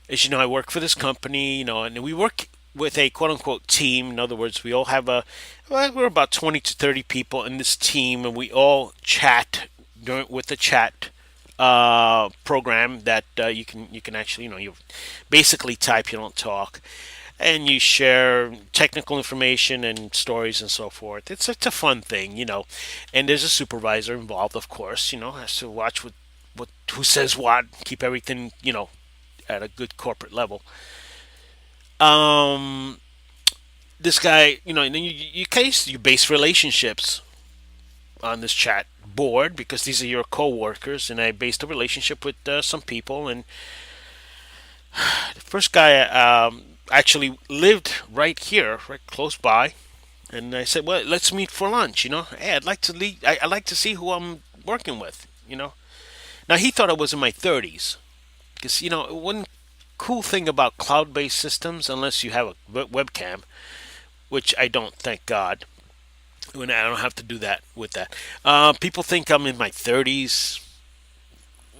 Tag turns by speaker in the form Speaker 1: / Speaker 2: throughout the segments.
Speaker 1: as you know, I work for this company, and we work with a quote unquote team. In other words, we all have well, we're about 20 to 30 people in this team, and we all chat with the chat program that you can actually, you basically type, you don't talk, and you share technical information and stories and so forth. It's a fun thing, and there's a supervisor involved, of course, has to watch what who says what, keep everything, at a good corporate level. Um, this guy, and then you base relationships on this chat board because these are your coworkers, and I based a relationship with some people, and the first guy actually lived right here, right close by, and I said, "Well, let's meet for lunch." Hey, I'd like to lead. I'd like to see who I'm working with. Now he thought I was in my 30s because one cool thing about cloud-based systems, unless you have a webcam, which I don't, thank God. When I don't have to do that with that. People think I'm in my 30s.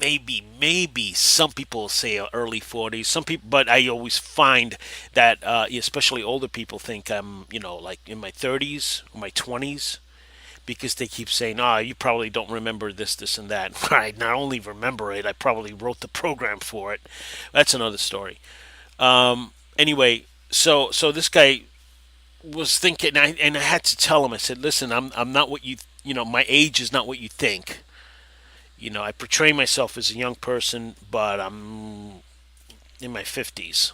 Speaker 1: Maybe some people say early 40s. Some people, but I always find that, especially older people, think I'm, like in my 30s or my 20s because they keep saying, you probably don't remember this, this, and that." I not only remember it, I probably wrote the program for it. That's another story. Anyway, so this guy was thinking, and I had to tell him. I said, "Listen, I'm not what my age is not what you think. I portray myself as a young person, but I'm in my 50s."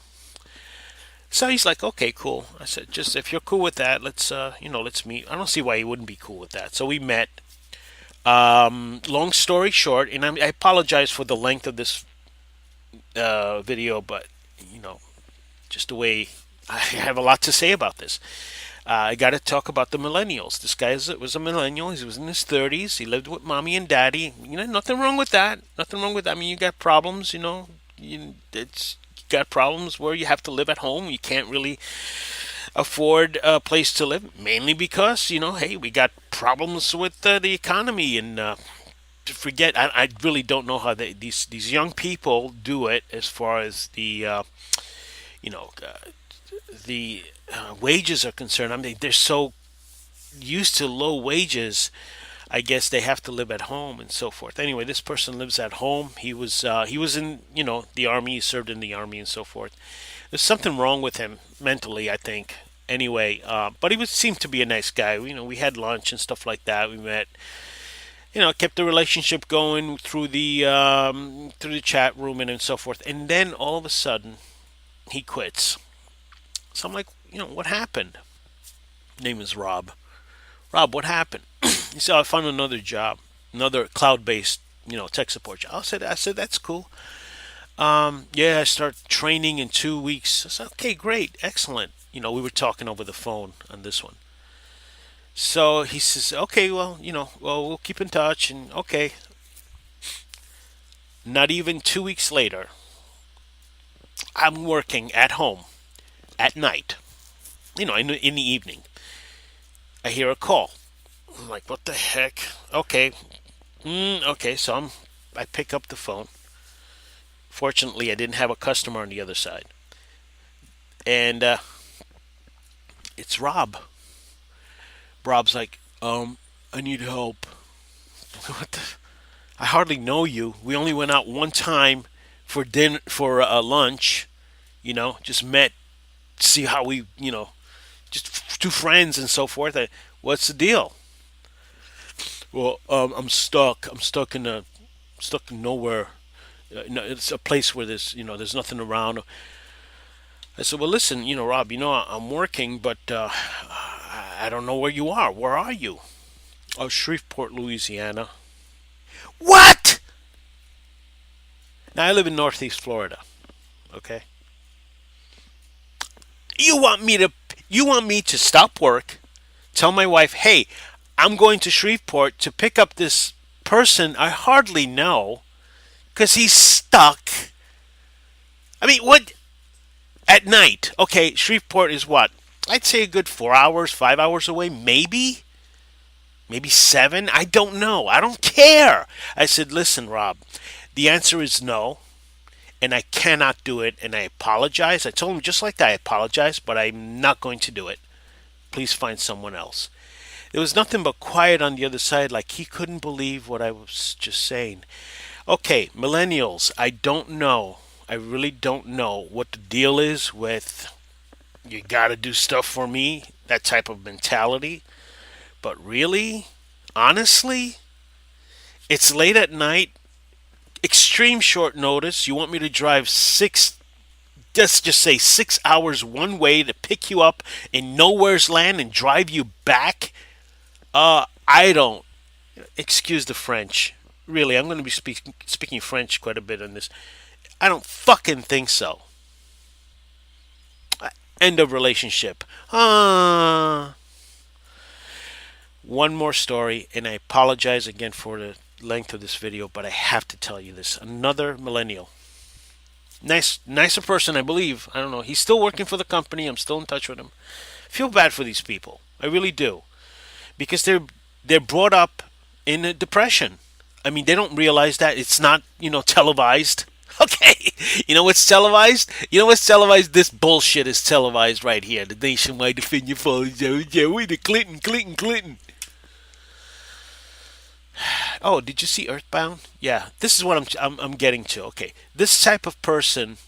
Speaker 1: So he's like, "Okay, cool." I said, "Just if you're cool with that, let's meet." I don't see why he wouldn't be cool with that. So we met. Long story short, and I apologize for the length of this video, but you know, just the way I have a lot to say about this. I got to talk about the millennials. This guy was a millennial. He was in his 30s. He lived with mommy and daddy. Nothing wrong with that. Nothing wrong with that. I mean, you got problems, you got problems where you have to live at home. You can't really afford a place to live, mainly because, hey, we got problems with the economy. And forget, I really don't know how these young people do it as far as you know, uh, the wages are concerned. I mean, they're so used to low wages. I guess they have to live at home and so forth. Anyway, this person lives at home. He was in the army. He served in the army and so forth. There's something wrong with him mentally, I think. Anyway, but he seemed to be a nice guy. We had lunch and stuff like that. We met. Kept the relationship going through the chat room and so forth. And then all of a sudden, he quits. So I'm like, what happened? Name is Rob. Rob, what happened? He said, "I found another job, another cloud-based, tech support job." I said, "That's cool. Yeah, I start training in 2 weeks." I said, "Okay, great, excellent." We were talking over the phone on this one. So he says, "Okay, well, we'll keep in touch." And okay, not even 2 weeks later, I'm working at home at night. In the evening, I hear a call. I'm like, "What the heck?" Okay, okay. So I pick up the phone. Fortunately, I didn't have a customer on the other side, and it's Rob. Rob's like, "I need help." What the? I hardly know you. We only went out one time for dinner for lunch. Just met, see how we, just two friends and so forth. What's the deal? "Well, I'm stuck. Stuck in nowhere. No, it's a place where there's nothing around." I said, "Well, listen, Rob, I'm working, but I don't know where you are. Where are you?" "Oh, Shreveport, Louisiana." "What?" Now I live in Northeast Florida. Okay. You want me to stop work, tell my wife, "Hey, I'm going to Shreveport to pick up this person I hardly know because he's stuck." I mean, what? At night. Okay, Shreveport is what? I'd say a good 4 hours, 5 hours away, maybe seven. I don't know. I don't care. I said, "Listen, Rob, the answer is no. and I cannot do it, and I apologize. I told him just like that, I apologize, but I'm not going to do it. Please find someone else. There was nothing but quiet on the other side, like he couldn't believe what I was just saying. Okay, millennials, I don't know. I really don't know what the deal is with you gotta do stuff for me, that type of mentality. But really, honestly, it's late at night, extreme short notice. You want me to drive just say 6 hours one way to pick you up in nowhere's land and drive you back? I don't. Excuse the French. Really, I'm going to be speaking French quite a bit on this. I don't fucking think so. End of relationship. One more story, and I apologize again for the length of this video, but I have to tell you this. Another millennial. Nicer person, I believe. I don't know. He's still working for the company. I'm still in touch with him. Feel bad for these people. I really do. Because they're brought up in a depression. I mean, they don't realize that it's not, televised. Okay, you know what's televised? You know what's televised? This bullshit is televised right here. The nationwide defend your foes. Yeah, we the Clinton. Oh, did you see Earthbound? Yeah, this is what I'm getting to. Okay, this type of person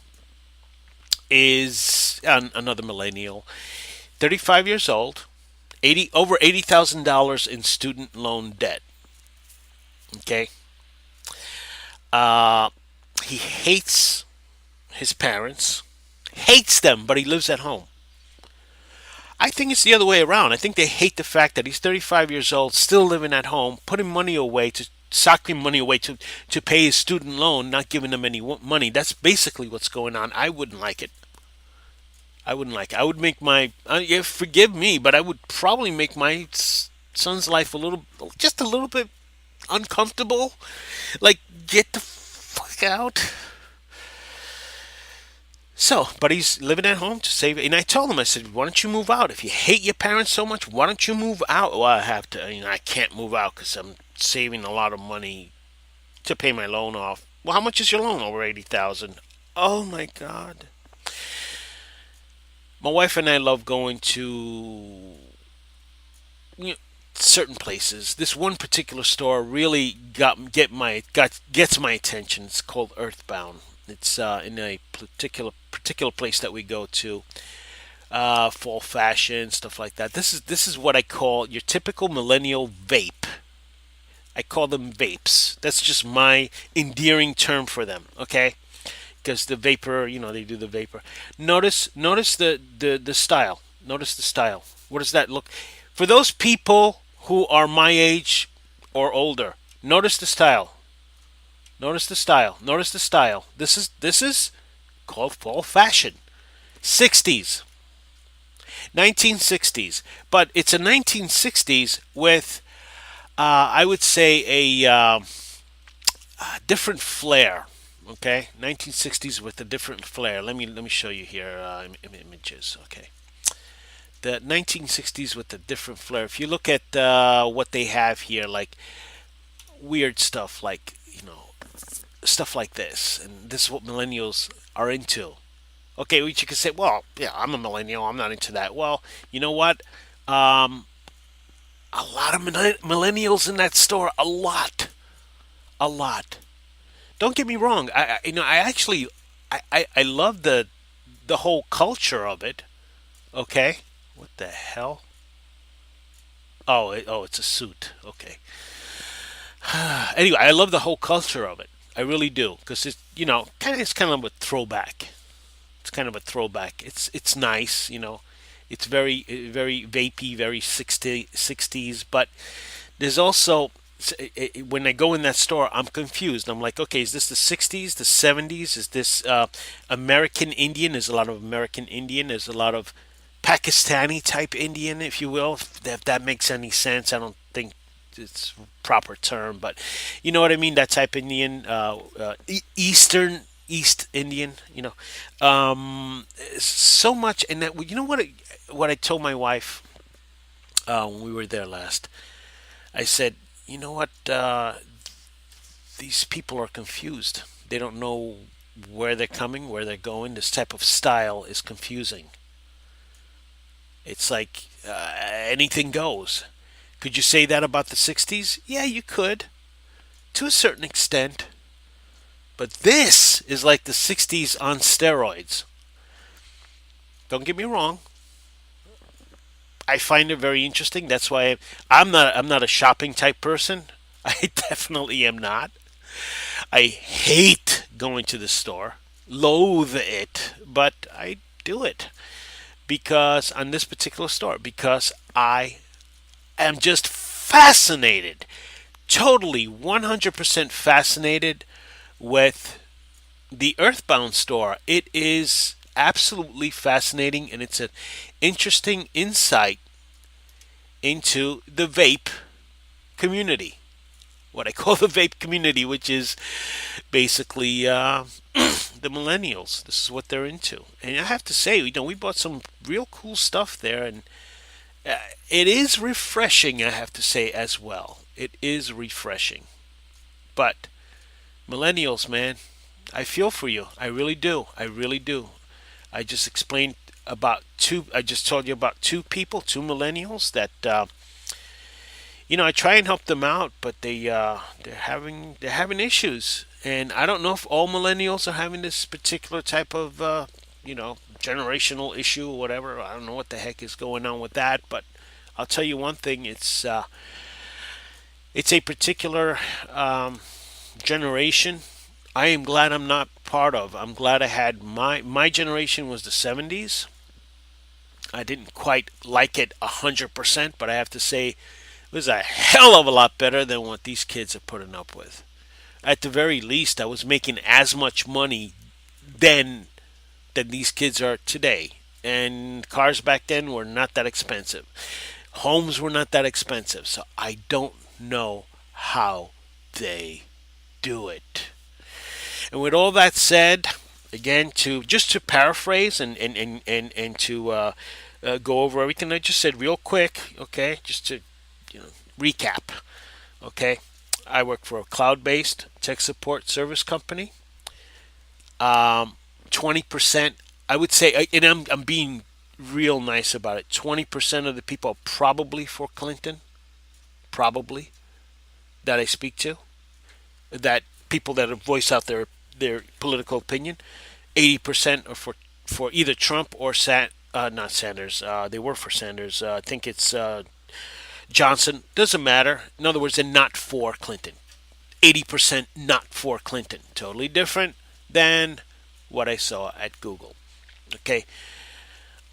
Speaker 1: is another millennial, 35 years old, over $80,000 in student loan debt. Okay, uh, he hates his parents, hates them, but he lives at home. I think it's the other way around. I think they hate the fact that he's 35 years old, still living at home, putting money away to socking money away to pay his student loan, not giving them any money. That's basically what's going on. I wouldn't like it. I wouldn't like it. I would make my yeah, forgive me, but I would probably make my son's life just a little bit uncomfortable. Like, get the fuck out. So, but he's living at home to save it. And I told him, I said, why don't you move out? If you hate your parents so much, why don't you move out? Well, I have to, I can't move out because I'm saving a lot of money to pay my loan off. Well, how much is your loan? Over 80,000. Oh my God. My wife and I love going to you know, certain places. This one particular store really gets my attention. It's called Earthbound. It's in a particular place that we go to. Fall fashion stuff like that. This is what I call your typical millennial vape. I call them vapes. That's just my endearing term for them. Okay, because the vapor, they do the vapor. Notice the style. Notice the style. What does that look? For those people who are my age or older, notice the style. Notice the style. Notice the style. This is called fall fashion. 60s, 1960s, but it's a 1960s with, I would say, a different flair. Okay, 1960s with a different flair. Let me show you here images. Okay, the 1960s with a different flair. If you look at what they have here, like weird stuff, like stuff like this, and this is what millennials are into. Okay, which you could say, well, yeah, I'm a millennial. I'm not into that. Well, you know what? Um, a lot of millennials in that store. A lot. Don't get me wrong. I actually, I love the whole culture of it. Okay. What the hell? Oh, it's a suit. Okay. Anyway, I love the whole culture of it. I really do, because it's kind of a throwback. It's kind of a throwback. It's nice. It's very vapey, very 60s. But there's also when I go in that store, I'm confused. I'm like, okay, is this the 60s, the 70s? Is this American Indian? There's a lot of American Indian. There's a lot of Pakistani type Indian, if you will. If that makes any sense, I don't think it's proper term, but you know what I mean. That type Indian, East Indian. So much, and that what I told my wife when we were there last. I said, you know what? These people are confused. They don't know where they're coming, where they're going. This type of style is confusing. It's like anything goes. Could you say that about the 60s? Yeah, you could, to a certain extent. But this is like the 60s on steroids. Don't get me wrong. I find it very interesting. That's why I'm not a shopping type person. I definitely am not. I hate going to the store. Loathe it, but I do it because on this particular store because I am just fascinated, totally 100% fascinated with the Earthbound store. It is absolutely fascinating and it's an interesting insight into the vape community. What I call the vape community, which is basically the millennials. This is what they're into. And I have to say, we bought some real cool stuff there, and it is refreshing, I have to say, as well. It is refreshing. But millennials, man, I feel for you. I really do. I really do. I just explained about two. I just told you about two people, two millennials that I try and help them out, but they're having issues, and I don't know if all millennials are having this particular type of generational issue or whatever. I don't know what the heck is going on with that, but I'll tell you one thing: it's a particular generation I am glad I'm not part of. I'm glad I had my generation was the 70s. I didn't quite like it 100%, but I have to say it was a hell of a lot better than what these kids are putting up with. At the very least, I was making as much money then than these kids are today. And cars back then were not that expensive. Homes were not that expensive. So I don't know how they do it. And with all that said, again, to paraphrase and to go over everything I just said real quick, okay, just to recap, okay. I work for a cloud-based tech support service company. 20%, I would say, and I'm being real nice about it. 20% of the people are probably for Clinton, probably that I speak to, that people that have voiced out their political opinion. 80% are for either Trump or not Sanders. They were for Sanders. I think it's Johnson. Doesn't matter. In other words, they're not for Clinton. 80% not for Clinton. Totally different than what I saw at Google. Okay.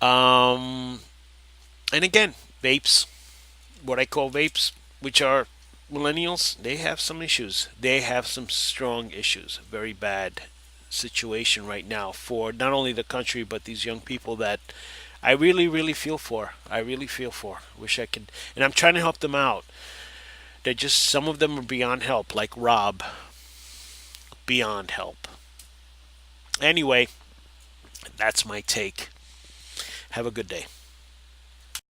Speaker 1: Um, and again, vapes, what I call vapes, which are millennials, they have some issues. They have some strong issues. Very bad situation right now for not only the country but these young people that I really, really feel for. I really feel for. Wish I could, and I'm trying to help them out. They're just some of them are beyond help, like Rob, beyond help. Anyway, that's my take. Have a good day.